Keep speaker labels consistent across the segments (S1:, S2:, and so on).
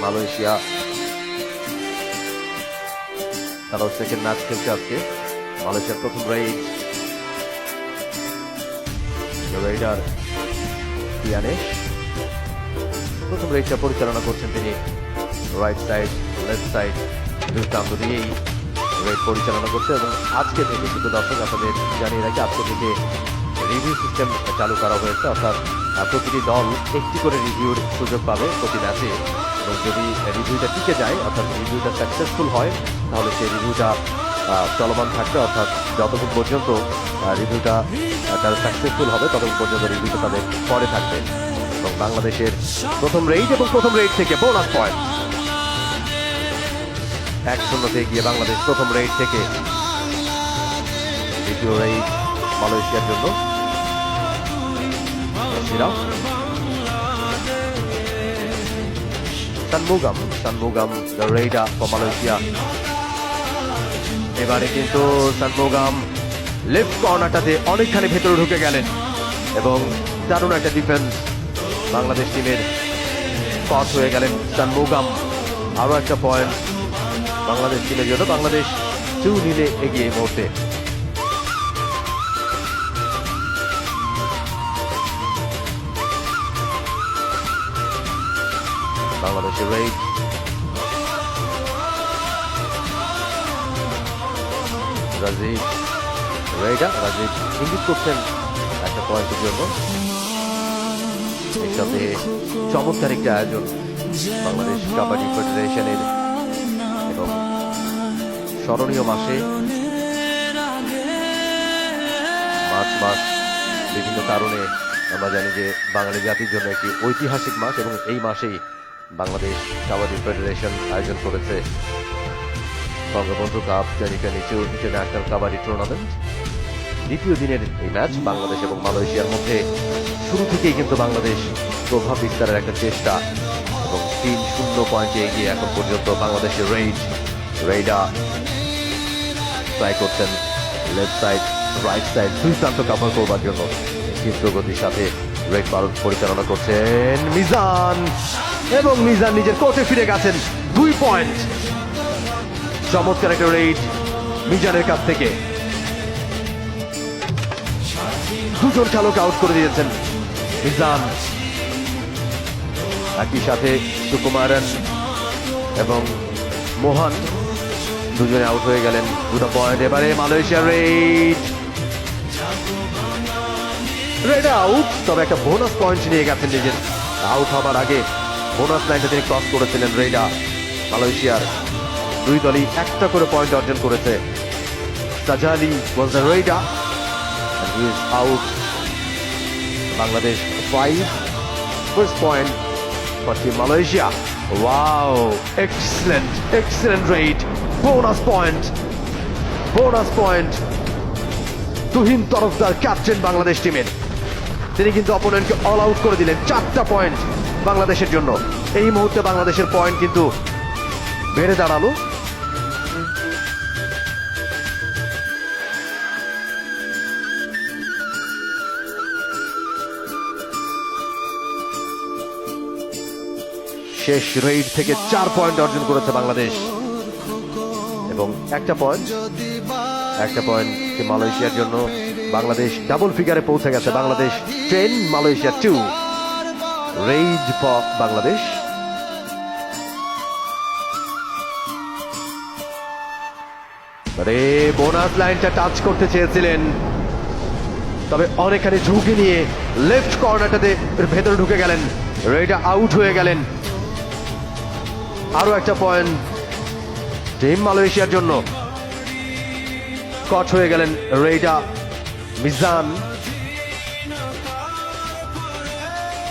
S1: Malaysia তারাও second match খেলছে আজকে। মালয়েশিয়ার প্রথম রেইডার ইয়ানেশ প্রথম রেইডটা পরিচালনা করছেন তিনি। রাইট সাইড লেফট সাইড দুই প্রান্ত দিয়েই রেড পরিচালনা করছে এবং আজকে থেকে কিন্তু দর্শক আপনাদের জানিয়ে রাখি আজকে থেকে রিভিউ সিস্টেম চালু করা হয়েছে, অর্থাৎ প্রতিটি দল একটি করে রিভিউর সুযোগ পাবে প্রতি ম্যাচে এবং যদি রিভিউটা টিকে যায় অর্থাৎ রিভিউটা সাকসেসফুল হয় তাহলে সেই রিভিউটা চলমান থাকবে, অর্থাৎ যতক্ষণ পর্যন্ত রিভিউটা তারা সাকসেসফুল হবে ততক্ষণ পর্যন্ত রিভিউটা তাদের পরে থাকবে। এবং বাংলাদেশের প্রথম রেইড এবং প্রথম রেইড থেকে বোনাস পয়েন্ট 1-0 এগিয়ে বাংলাদেশ প্রথম রেইড থেকে। দ্বিতীয় রেইড মালয়েশিয়ার জন্য সানমুগাম দ্য রেইডার ফর মালয়েশিয়া। এবারে কিন্তু সানমুগাম লেফট কর্নারটাতে অনেকখানি ভেতরে ঢুকে গেলেন এবং দারুণ একটা ডিফেন্স বাংলাদেশ টিমের কট হয়ে গেলেন সানমুগাম। আরো একটা পয়েন্ট বাংলাদেশ টিমের জন্য। বাংলাদেশ 2-0 এগিয়ে এই মুহূর্তে। বাংলাদেশের রেইড রাজীব ইঙ্গিত করছেন একটা পয়েন্টের জন্য। এর সাথে চমৎকার একটি আয়োজন বাংলাদেশ কাবাডি ফেডারেশনের এবং স্মরণীয় মাসে মার্চ মাস বিভিন্ন কারণে আমরা জানি যে বাঙালি জাতির জন্য একটি ঐতিহাসিক মাস এবং এই মাসেই বাংলাদেশ কাবাডি ফেডারেশন আয়োজন করেছে Bangabandhu cup 2022 international kabaddi tournament. দ্বিতীয় দিনের এই ম্যাচ বাংলাদেশ এবং মালয়েশিয়ার মধ্যে শুরু থেকেই কিন্তু বাংলাদেশ প্রভাব বিস্তারের একটা চেষ্টা এবং 3-0 পয়েন্টে এগিয়ে এখন পর্যন্ত বাংলাদেশের রেইডার ট্রাই করছেন লেফট সাইড রাইট সাইড দুই প্রান্ত কভার করবার জন্য। তীব্র গতির সাথে রেড পরিচালনা করছেন মিজান এবং মিজান নিজের কোর্টে ফিরে গেছেন। 2 পয়েন্ট। চমৎকার একটা রেইড মিজানের কাছ থেকে। দুজন খেলোয়াড়কে আউট করে দিয়েছেন মিজান। একই সাথে সুকুমারন এবং মোহন দুজনে আউট হয়ে গেলেন। 2 পয়েন্ট। এবারে মালয়েশিয়ার রেড আউট, তবে একটা বোনাস পয়েন্ট নিয়ে গেছেন নিজের। আউট হবার আগে বোনাস লাইনটা তিনি ক্রস করেছিলেন রেইডার। মালয়েশিয়ার দুই দলই একটা করে পয়েন্ট অর্জন করেছে। সাজালি was the raider and he is out. Bangladesh 5. First point for Team Malaysia. Wow, excellent raid. Bonus point. Tuhin Tarafdar captain Bangladesh টিমের, তিনি কিন্তু অপোনেন্টকে অল আউট করে দিলেন। 4টা পয়েন্ট বাংলাদেশের জন্য। এই মুহূর্তে বাংলাদেশের পয়েন্ট কিন্তু বেড়ে দাঁড়ালো। শেষ রেইড থেকে 4 পয়েন্ট অর্জন করেছে বাংলাদেশ এবং একটা পয়েন্ট মালয়েশিয়ার জন্য। বাংলাদেশ ডাবল ফিগারে পৌঁছে গেছে। Bangladesh 10, Malaysia 2। Raid for Bangladesh. Bonus লাইনটা টাচ করতে চেয়েছিলেন, তবে অনেকখানি ঝুঁকি নিয়ে লেফট কর্নারটাতে ভেতরে ঢুকে গেলেন। রেইডার আউট হয়ে গেলেন। আরো একটা পয়েন্ট টিম মালয়েশিয়ার জন্য। কট হয়ে গেলেন রেইডার মিজান।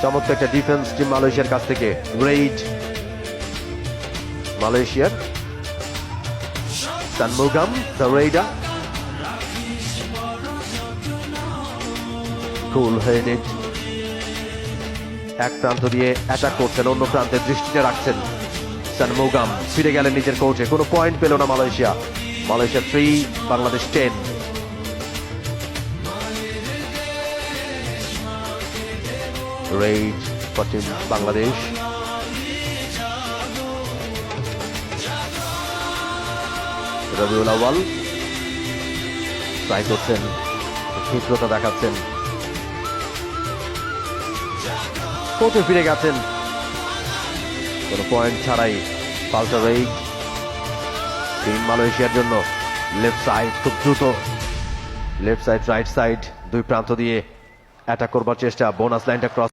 S1: চমৎকার একটা ডিফেন্স টিম মালয়েশিয়ার কাছ থেকে। রেইড মালয়েশিয়ার সানমুগাম দ্য রেইডার কুল হেডেড এক প্রান্ত দিয়ে অ্যাটাক করছেন, অন্য প্রান্তে দৃষ্টিতে রাখছেন সানমুগাম। ফিরে গেলেন নিজের কোর্টে। কোনো পয়েন্ট পেল না Malaysia. Malaysia 3, Bangladesh 10। Raid for team Bangladesh. Rabiul Awal try করছেন, ক্ষিপ্রতা দেখাচ্ছেন, কোর্টে ফিরে গেছেন কোনো পয়েন্ট ছাড়াই। পাল্টা রেইড টিম মালয়েশিয়ার জন্য। লেফট সাইড খুব দ্রুত, লেফট সাইড রাইট সাইড দুই প্রান্ত দিয়ে অ্যাটাক করবার চেষ্টা। বোনাস লাইনটা ক্রস